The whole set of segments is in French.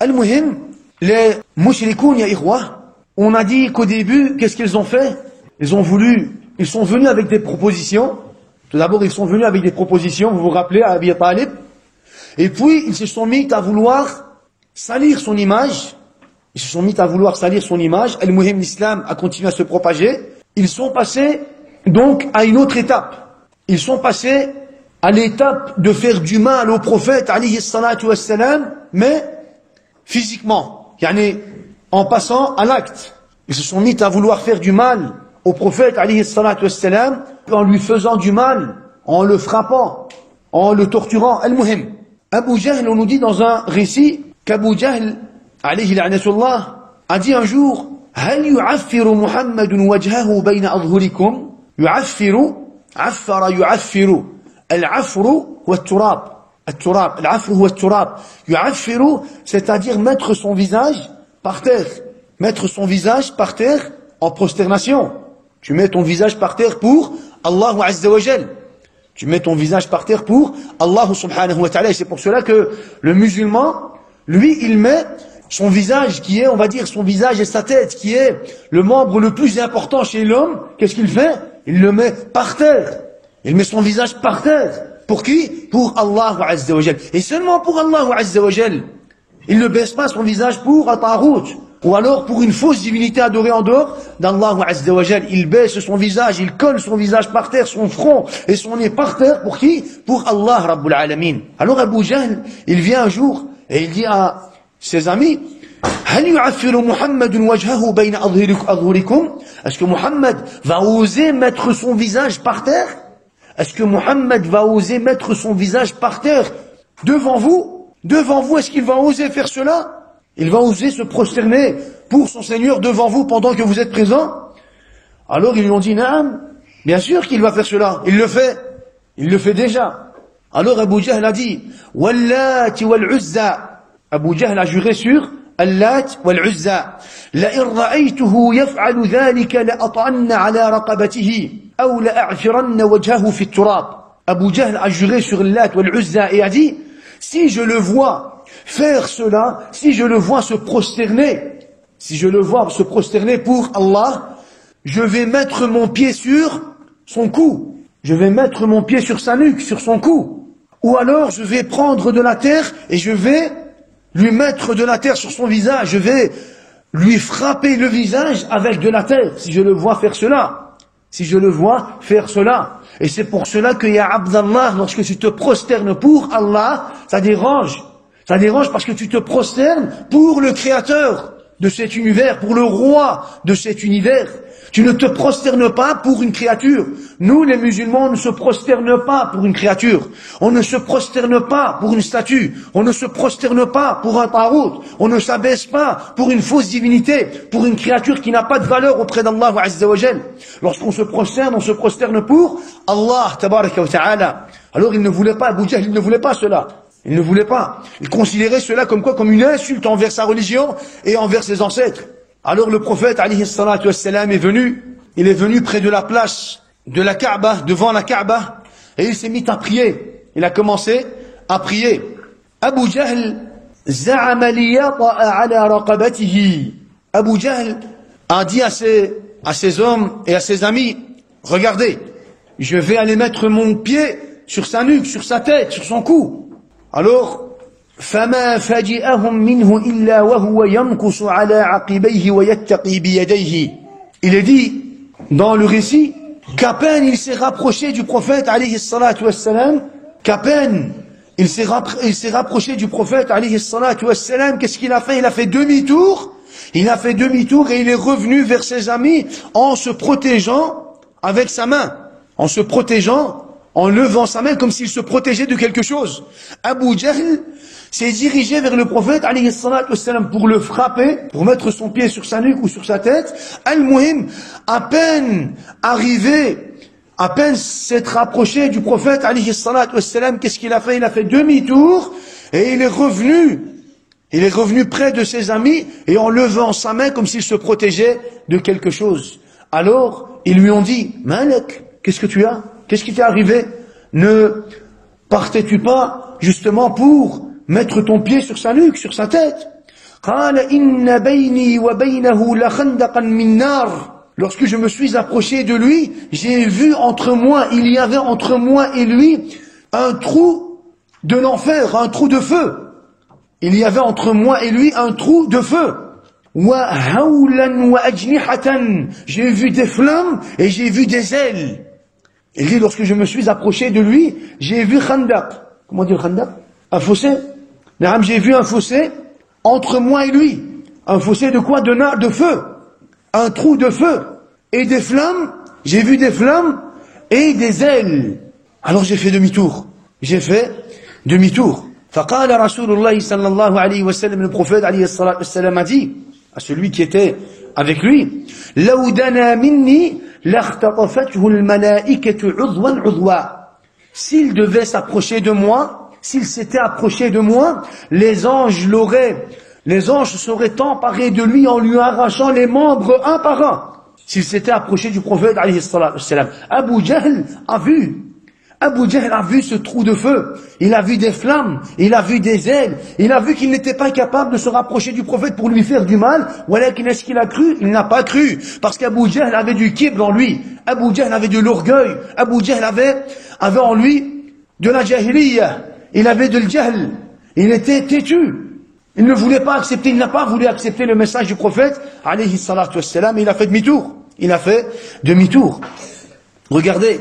Al-Muhim, les mushrikoun ya ikhwa, on a dit qu'au début, qu'est-ce qu'ils ont fait? Ils sont venus avec des propositions. Tout d'abord, ils sont venus avec des propositions, vous vous rappelez, à Abi Talib. Et puis, ils se sont mis à vouloir salir son image. Al-Muhim, l'islam a continué à se propager. Ils sont passés, donc, à une autre étape. Ils sont passés à l'étape de faire du mal au prophète, alayhi salatu wassalam, mais physiquement. Yani, en passant à l'acte. Ils se sont mis à vouloir faire du mal au prophète, alayhi salatu wassalam, en lui faisant du mal, en le frappant, en le torturant. Al-Muhim. Abu Jahl, on nous dit dans un récit qu'Abu Jahl, alayhi la'natullah, a dit un jour, هل يعفر محمد وجهه بين أظهركم يعفر عفر يعفر العفر هو التراب العفر هو التراب يعفر c'est-à-dire mettre son visage par terre en prosternation. Tu mets ton visage par terre pour Allah Azza wa Jal. Tu mets ton visage par terre pour Allah subhanahu wa ta'ala. Et c'est pour cela que le musulman, lui, il met son visage qui est, on va dire, son visage et sa tête qui est le membre le plus important chez l'homme. Qu'est-ce qu'il fait? Il le met par terre. Il met son visage par terre. Pour qui? Pour Allah Azza wa Jal. Et seulement pour Allah Azza wa Jal. Il ne baisse pas son visage pour Atarout. Ou alors pour une fausse divinité adorée en dehors d'Allah Azza wa Jal. Il baisse son visage, il colle son visage par terre, son front et son nez par terre. Pour qui? Pour Allah Rabbul Alamin. Alors Abu Jahl, il vient un jour et il dit à ses amis, est-ce que Muhammad va oser mettre son visage par terre? Est-ce que Muhammad va oser mettre son visage par terre devant vous? Devant vous, est-ce qu'il va oser faire cela? Il va oser se prosterner pour son Seigneur devant vous pendant que vous êtes présents? Alors ils lui ont dit, Naam, bien sûr qu'il va faire cela. Il le fait déjà. Alors Abu Jahl a dit, Wallat wal-Uzza. Abu Jahl a juré sur Allat wal-Uzza. لئن رأيته يفعل ذلك لأطعن على رقبته أو لأعفرن وجهه في التراب. Abu Jahl a juré sur Allat wal-Uzza et a dit, si je le vois faire cela, si je le vois se prosterner pour Allah, je vais mettre mon pied sur son cou, je vais mettre mon pied sur sa nuque, sur son cou, ou alors je vais prendre de la terre et je vais lui mettre de la terre sur son visage, je vais lui frapper le visage avec de la terre, si je le vois faire cela. Et c'est pour cela que, ya Abdallah, lorsque tu te prosternes pour Allah, ça dérange parce que tu te prosternes pour le créateur de cet univers, pour le roi de cet univers. Tu ne te prosternes pas pour une créature. Nous, les musulmans, on ne se prosterne pas pour une créature. On ne se prosterne pas pour une statue. On ne se prosterne pas pour un tarout. On ne s'abaisse pas pour une fausse divinité, pour une créature qui n'a pas de valeur auprès d'Allah Azza wa Jal. Lorsqu'on se prosterne pour Allah Tabaraka wa Ta'ala. Alors il ne voulait pas, Abu Jahl, il ne voulait pas cela. Il ne voulait pas. Il considérait cela comme quoi? Comme une insulte envers sa religion et envers ses ancêtres. Alors le prophète, alayhi salatu wassalam, est venu. Il est venu près de la place de la Kaaba, devant la Kaaba, et il s'est mis à prier. Il a commencé à prier. Abu Jahl, za'ama liyata'a ala raqabatihi. Abu Jahl a dit à ses hommes et à ses amis, regardez, je vais aller mettre mon pied sur sa nuque, sur sa tête, sur son cou. Alors, فما فجئهم منه إلا وهو يمكث على عقبيه ويتقي بيديه. Il est dit dans le récit qu'à peine il s'est rapproché du prophète alayhi salatu wassalam, il s'est rapproché du prophète alayhi salatu wassalam, qu'est-ce qu'il a fait? Il a fait demi-tour et il est revenu vers ses amis en se protégeant avec sa main, en levant sa main comme s'il se protégeait de quelque chose. Abu Jahl s'est dirigé vers le prophète alayhi salatu wassalam pour le frapper, pour mettre son pied sur sa nuque ou sur sa tête. Al-Muhim, à peine s'être rapproché du prophète alayhi salatu wassalam, qu'est-ce qu'il a fait? Il a fait demi-tour et il est revenu près de ses amis et en levant sa main comme s'il se protégeait de quelque chose. Alors, ils lui ont dit, Malek, qu'est-ce que tu as? Qu'est-ce qui t'est arrivé? Ne partais-tu pas justement pour mettre ton pied sur sa nuque, sur sa tête? قال إن بيني وبينه لخندقا من نار. Lorsque je me suis approché de lui, j'ai vu entre moi, il y avait entre moi et lui un trou de l'enfer, un trou de feu. Il y avait entre moi et lui un trou de feu. وَهَوْلًا وَأَجْنِحَةً. J'ai vu des flammes et j'ai vu des ailes. Il dit, lorsque je me suis approché de lui, j'ai vu khandaq. Comment dire khandaq? Un fossé. J'ai vu un fossé entre moi et lui. Un fossé de quoi? De feu. Un trou de feu. Et des flammes. J'ai vu des flammes et des ailes. Alors j'ai fait demi-tour. J'ai fait demi-tour. فقال رسول الله صلى الله عليه وسلم, le prophète عليه الصلاة والسلام a dit à celui qui était avec lui, لو دنا مني لاختطفته الملائكة عضوا عضوا. S'il devait s'approcher de moi, s'il s'était approché de moi, les anges se seraient emparés de lui en lui arrachant les membres un par un. S'il s'était approché du prophète alayhi salatu wassalam. Abu Jahl a vu ce trou de feu, il a vu des flammes, il a vu des ailes, il a vu qu'il n'était pas capable de se rapprocher du prophète pour lui faire du mal. Walakin, est-ce qu'il a cru? Il n'a pas cru, parce qu'Abu Jahl avait du kibr en lui, Abu Jahl avait de l'orgueil, Abu Jahl avait en lui de la jahiliya, il avait de l'jahl, il était têtu, il ne voulait pas accepter, il n'a pas voulu accepter le message du prophète alayhi salatu wassalam, et il a fait demi-tour. Regardez,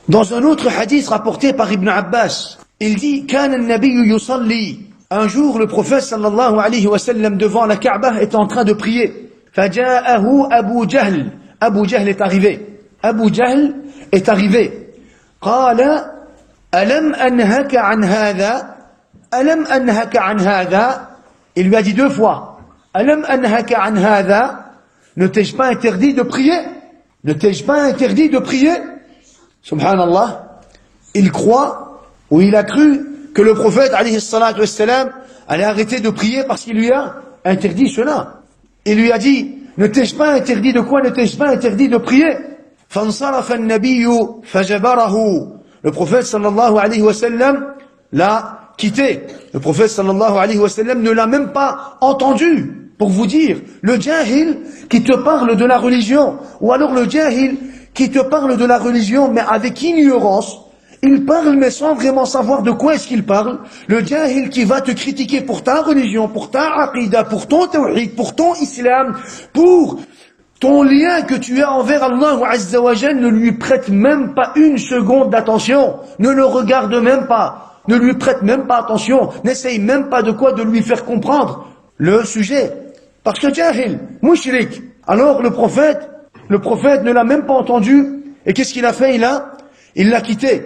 dans un autre hadith rapporté par Ibn Abbas, il dit, كان النبي يصلي. Un jour, le prophète sallallahu alayhi wa sallam devant la Kaaba est en train de prier. فجاءه أبو جهل. Abu Jahl est arrivé. قال ألم أنهك عن هذا. Il lui a dit deux fois. ألم أنهك عن هذا. Ne t'ai-je pas interdit de prier? Subhanallah, il croit, ou il a cru que le prophète alayhi salatu wassalam allait arrêter de prier parce qu'il lui a interdit cela. Il lui a dit, ne t'ai-je pas interdit de quoi? Ne t'ai-je pas interdit de prier? فانصرف النبي فجبره. Le prophète sallallahu alayhi wa sallam l'a quitté. Le prophète sallallahu alayhi wa sallam ne l'a même pas entendu. Pour vous dire, le jahil qui te parle de la religion, ou alors le jahil qui te parle de la religion, mais avec ignorance, il parle mais sans vraiment savoir de quoi est-ce qu'il parle. Le jahil qui va te critiquer pour ta religion, pour ta aqida, pour ton tawhid, pour ton islam, pour ton lien que tu as envers Allah Azza wa Jal, ne lui prête même pas une seconde d'attention, ne le regarde même pas, ne lui prête même pas attention, n'essaye même pas de lui faire comprendre le sujet. Parce que jahil, mushrik. Alors le prophète ne l'a même pas entendu, et qu'est-ce qu'il a fait? Il l'a quitté.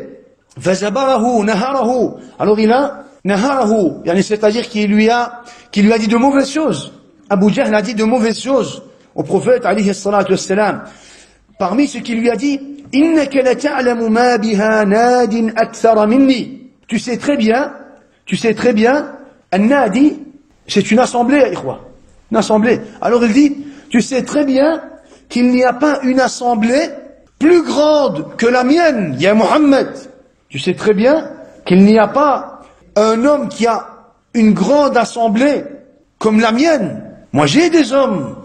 Fazabarahu, naharahu. Alors il a naharahu, c'est-à-dire qu'il lui a dit de mauvaises choses. Abu Jahl a dit de mauvaises choses au prophète alayhi salatu wassalam. Parmi ce qu'il lui a dit, innaka la ta'lamu ma biha nadin akthara minni. Tu sais très bien, an-nadi, c'est une assemblée, ikhwa. Une assemblée. Alors il dit, tu sais très bien qu'il n'y a pas une assemblée plus grande que la mienne, ya Muhammad. Tu sais très bien qu'il n'y a pas un homme qui a une grande assemblée comme la mienne. Moi j'ai des hommes,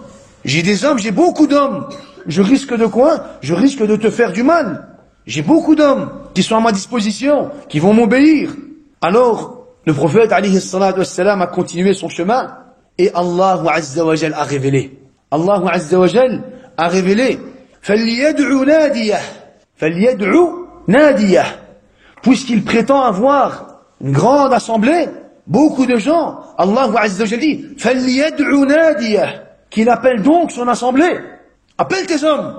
j'ai beaucoup d'hommes. Je risque de quoi? Je risque de te faire du mal. J'ai beaucoup d'hommes qui sont à ma disposition, qui vont m'obéir. Alors, le prophète alayhi salatu wassalam a continué son chemin, et Allah Azza wa Jal a révélé. Allah Azza wa Jal a révélé. فَلْيَدْعُ نَادِيَهُ. Puisqu'il prétend avoir une grande assemblée, beaucoup de gens, Allah Azza wa Jal dit, فَلْيَدْعُ نَادِيَهُ. Qu'il appelle donc son assemblée. Appelle tes hommes.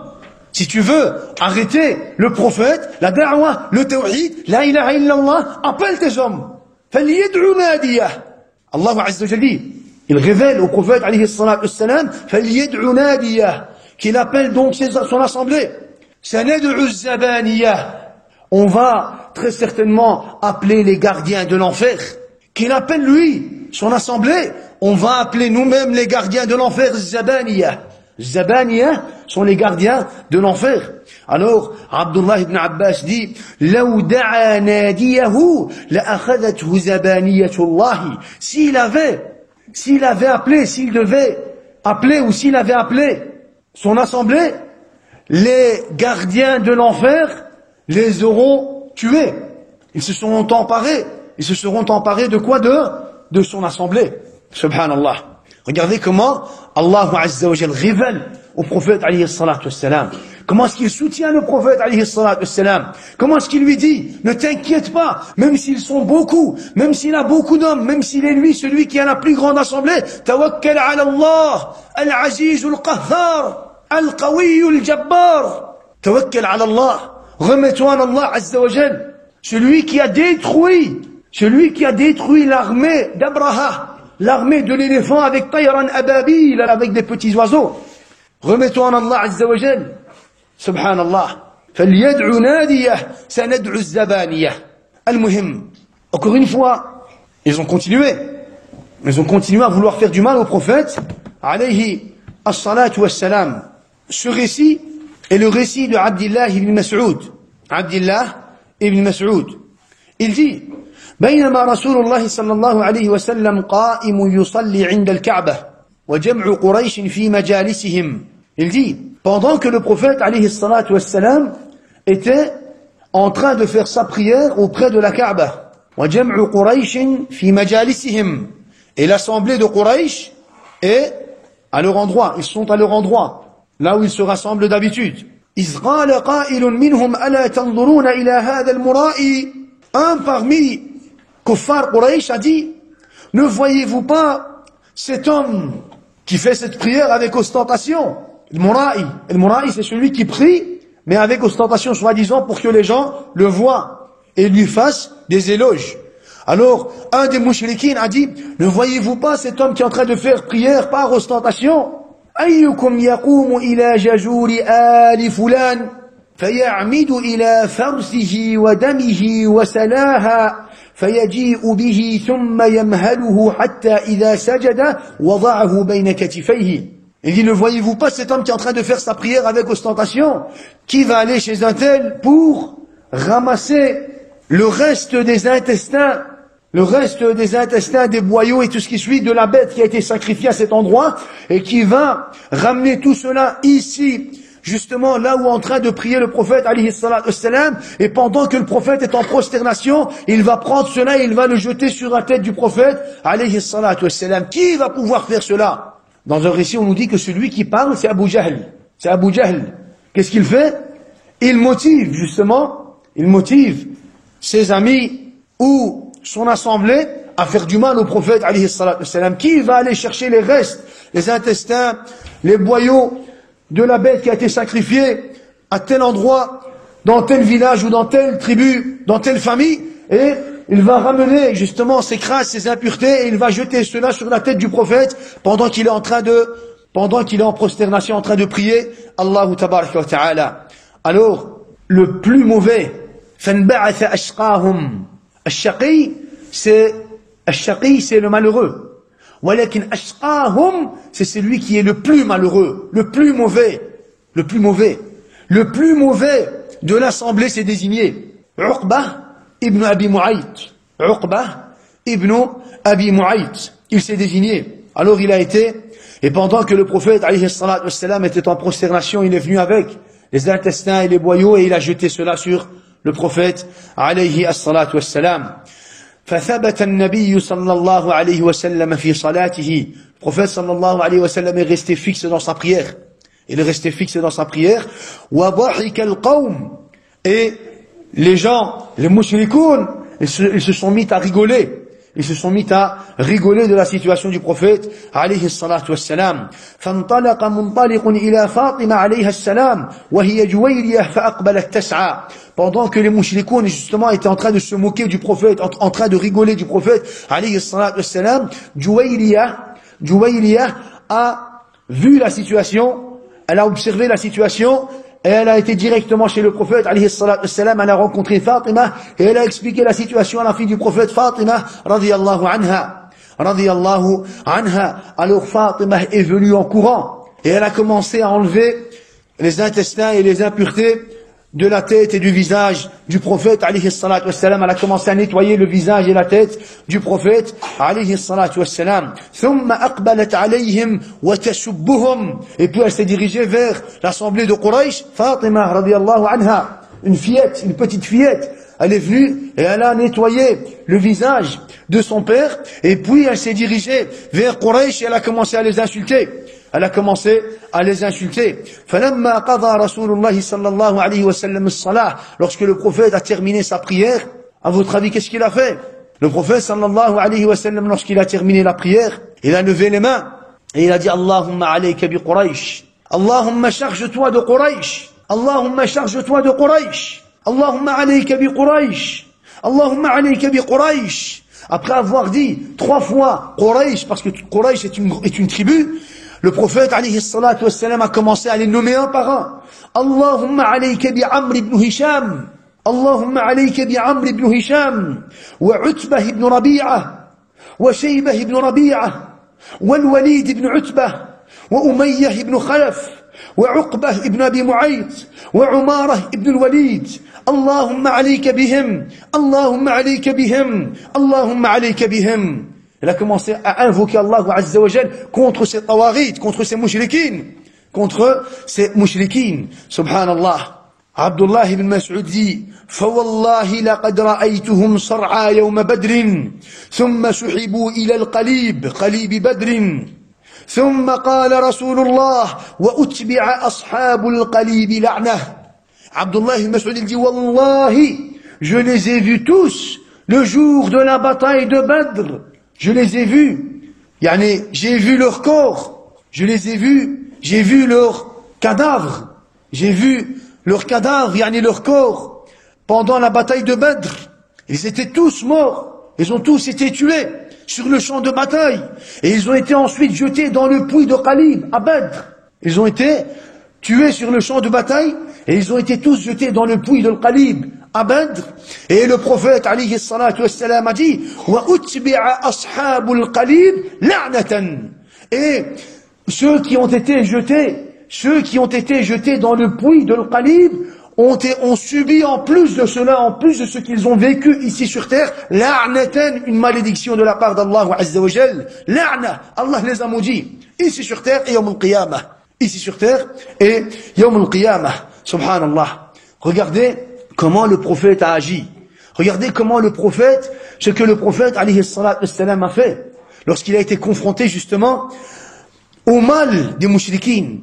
Si tu veux arrêter le prophète, la da'wah, le tawhid, la ilaha illallah, appelle tes hommes. فَلْيَدْعُ نَادِيَهُ. Allah Azza wa Jal dit, il révèle au prophète alayhi salatu wassalam, فَلْيَدْعُ نَادِيَهُ. Qu'il appelle donc son assemblée. سَنَدْعُ الزَّبَانِيَةِ. On va très certainement appeler les gardiens de l'enfer. Qu'il appelle lui, son assemblée. On va appeler nous-mêmes les gardiens de l'enfer, Zabaniya. Zabaniya sont les gardiens de l'enfer. Alors, Abdullah ibn Abbas dit, لَوْ دَعَى نَادِيَهُ لَأَخَذَتْهُ زَبَانِيَةُ اللَّهِ. S'il avait s'il avait appelé, s'il devait appeler ou s'il avait appelé son assemblée, les gardiens de l'enfer les auront tués. Ils se seront emparés. Ils se seront emparés de quoi? De son assemblée. Subhanallah. Regardez comment Allah Azza wa Jal révèle au prophète alayhi salatu wassalam. Comment est-ce qu'il soutient le prophète alayhi salatu wassalam? Comment est-ce qu'il lui dit, ne t'inquiète pas, même s'ils sont beaucoup, même s'il a beaucoup d'hommes, même s'il est lui, celui qui a la plus grande assemblée, tawakkal ala Allah, al-aziz al-qahhar, al-qawi al-jabbar. Tawakkal ala Allah. Remets-toi en Allah Azza wa Jal. Celui qui a détruit l'armée d'Abraha, l'armée de l'éléphant avec Tayran Ababil, avec des petits oiseaux. Remets-toi en Allah Azza wa Jal. Subhanallah. فَلْيَدْعُ نَادِيَهُ سَنَدْعُ الزَّبَانِيَهُ. Al-Muhim. Encore une fois, ils ont continué à vouloir faire du mal au prophète, alayhi as-salatu was-salam. Ce récit est le récit de Abdullah ibn Mas'ud. Abdullah ibn Mas'ud. Il dit, بينما رسول الله صلى الله عليه وسلم قائم يصلي عند الكعبة وجمع قريش في مجالسهم. Il dit, pendant que le prophète alayhi salatu wassalam était en train de faire sa prière auprès de la Kaaba, وجمع قريش في مجالسهم, et l'assemblée de Quraysh est à leur endroit, ils sont à leur endroit, là où ils se rassemblent d'habitude. إذ قال قائل منهم ألا تنظرون إلى هذا المرائي. Un parmi Kuffar Quraysh a dit, ne voyez-vous pas cet homme qui fait cette prière avec ostentation? Le Mura'i, c'est celui qui prie, mais avec ostentation, soi-disant, pour que les gens le voient et lui fassent des éloges. Alors, un des mouchriquines a dit, ne voyez-vous pas cet homme qui est en train de faire prière par ostentation? Ayyukum yaqumu ila jajuri ali fulan, faya'midu ila farsihi wa damihi wa salaha, فيجيء به ثم يمهله حتى إذا سجد وضعه بين كتفيه. Il dit, ne voyez-vous pas cet homme qui est en train de faire sa prière avec ostentation, qui va aller chez un tel pour ramasser le reste des intestins, des boyaux et tout ce qui suit de la bête qui a été sacrifiée à cet endroit, et qui va ramener tout cela ici, justement là où est en train de prier le prophète alayhi salatu wassalam, et pendant que le prophète est en prosternation, il va prendre cela et il va le jeter sur la tête du prophète alayhi salatu wassalam. Qui va pouvoir faire cela? Dans un récit on nous dit que celui qui parle c'est Abu Jahl. C'est Abu Jahl. Qu'est-ce qu'il fait? Il motive ses amis ou son assemblée à faire du mal au prophète alayhi salatu wassalam. Qui va aller chercher les restes, les intestins, les boyaux de la bête qui a été sacrifiée à tel endroit, dans tel village ou dans telle tribu, dans telle famille, et il va ramener justement ses crasses, ses impuretés, et il va jeter cela sur la tête du prophète pendant qu'il est en prosternation, en train de prier Allahu tabaraka wa ta'ala. Alors, le plus mauvais, فَانْبَعَثَ أَشْقَاهُمْ. Ash-shaqi, c'est le malheureux. Walakin ashqahum, c'est celui qui est le plus malheureux, le plus mauvais de l'assemblée, c'est désigné Uqba ibn Abi Mu'ayt. Il s'est désigné. Alors il a été, et pendant que le prophète alayhi salatu wassalam était en prosternation, il est venu avec les intestins et les boyaux et il a jeté cela sur le prophète alayhi salatu wassalam. فثبت النبي صلى الله عليه وسلم في صلاته. Le prophète صلى الله عليه وسلم est resté fixe dans sa prière. وضحك القوم. Et les gens, les mushrikoun, ils se sont mis à rigoler. De la situation du prophète عليه الصلاة والسلام. فانطلق منطلق إلى فاطمة عليها السلام وهي جويرية فأقبلت تسعى. Pendant que les mouchrikoun justement étaient en train de se moquer du prophète, en train de rigoler du prophète alayhi salatu wassalam, Juwayriya a vu la situation, elle a observé la situation, et elle a été directement chez le prophète alayhi salatu wassalam, elle a rencontré Fatima, et elle a expliqué la situation à la fille du prophète Fatima, radiyallahu anha. Alors Fatima est venue en courant, et elle a commencé à enlever les intestins et les impuretés de la tête et du visage du prophète alayhi salatu wassalam. Elle a commencé à nettoyer le visage et la tête du prophète alayhi salatu wassalam. ثم أقبلت عليهم وتسبهم. Et puis elle s'est dirigée vers l'assemblée de Quraysh. Fatima radiyallahu anha, une fillette, une petite fillette, elle est venue et elle a nettoyé le visage de son père, et puis elle s'est dirigée vers Quraysh et elle a commencé à les insulter. Elle a commencé à les insulter. فَلَمَّا قَضَى رَسُولُ اللَّهِ صَلَّى اللَّهُ عَلَيْهِ وَسَلَّمَ الصَّلَاةَ. Lorsque le prophète a terminé sa prière, à votre avis, qu'est-ce qu'il a fait? Le prophète sallallahu alayhi wa sallam, lorsqu'il a terminé la prière, il a levé les mains et il a dit Allahumma alayka bi Quraysh. Allahumma charge-toi de Quraysh. Allahumma charge-toi de Quraysh. Allahumma alayka bi Quraysh. Allahumma alayka bi Quraysh. Après avoir dit 3 fois Quraysh, parce que Quraysh est une tribu, le prophète alayhi salatu wassalam a commencé à les nommer un par un. Allahumma alayka bi Amr ibn Hisham. Allahumma alayka bi Amr ibn Hisham. Wa Utbah ibn Rabi'ah. Wa Shaybah ibn Rabi'ah. Wa Walid ibn Utbah. Wa Umayyah ibn Khalaf. وعقبة ابن أبي معيط وعمارة ابن الوليد اللهم عليك بهم اللهم عليك بهم اللهم عليك بهم. Elle a commencé à invoquer Allah Azza wa Jal contre ces tawaghit, contre ces mushrikin, contre ces mushrikin. Subhanallah. Abdullah ibn Mas'ud dit فوالله لقد رأيتهم صرعى يوم بدر ثم سحبوا إلى القليب قليب بدر ثم قال رسول الله وأتبع أصحاب القليب لعنة. Abdullah ibn Mas'ud dit Wallahi, je les ai vus tous le jour de la bataille de Badr. Je les ai vus. Yani, j'ai vu leur corps. Je les ai vus. J'ai vu leurs cadavres. J'ai vu leurs cadavres, yani leur corps, pendant la bataille de Badr. Ils étaient tous morts. Ils ont tous été tués sur le champ de bataille. Et ils ont été ensuite jetés dans le puits de Qalib, à Badr. Ils ont été tués sur le champ de bataille, et ils ont été tous jetés dans le puits de Qalib, à Badr. Et le prophète, alayhi salatu wassalam, a dit, wa utbi'a ashabul Qalib la'natan. Et ceux qui ont été jetés dans le puits de Qalib, ont subi en plus de cela, en plus de ce qu'ils ont vécu ici sur terre, la'natan, une malédiction de la part d'Allah Azza wa Jal. La'na, Allah les a maudits, ici sur terre et Yawm al-Qiyamah. Ici sur terre et Yawm al-Qiyamah. Subhanallah. Regardez comment le prophète a agi. Regardez comment ce que le prophète, alayhi salatu wassalam, a fait, lorsqu'il a été confronté justement au mal des mouchriquins.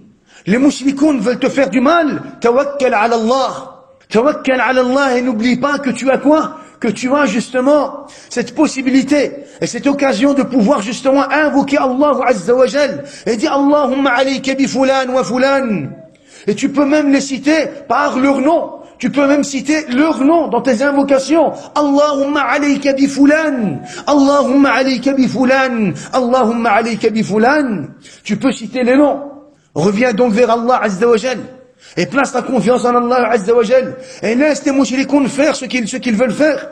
Les mouchrikoun veulent te faire du mal. Tawakkal ala Allah. Tawakkal ala Allah, et n'oublie pas que tu as quoi? Que tu as justement cette possibilité et cette occasion de pouvoir justement invoquer Allah Azza wa Jal et dire Allahumma alayka bi fulan wa fulan. Et tu peux même les citer par leur nom. Tu peux même citer leur nom dans tes invocations. Allahumma alayka bi fulan. Allahumma alayka bi fulan. Allahumma alayka bi fulan. Tu peux citer les noms. Reviens donc vers Allah Azza wa Jal et place ta confiance en Allah Azza wa Jal et laisse les mouchrikoun faire ce qu'ils veulent faire.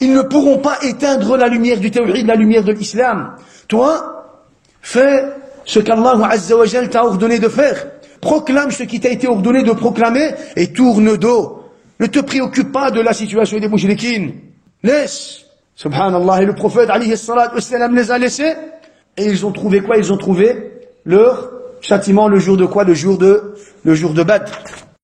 Ils ne pourront pas éteindre la lumière du tawhid, la lumière de l'islam. Toi, fais ce qu'Allah Azza wa Jal t'a ordonné de faire. Proclame ce qui t'a été ordonné de proclamer et tourne dos. Ne te préoccupe pas de la situation des mouchrikines. Laisse. Subhanallah. Et le prophète alayhi salatu wassalam les a laissés et ils ont trouvé quoi? Ils ont trouvé leur châtiment le jour de quoi? Le jour de Badr.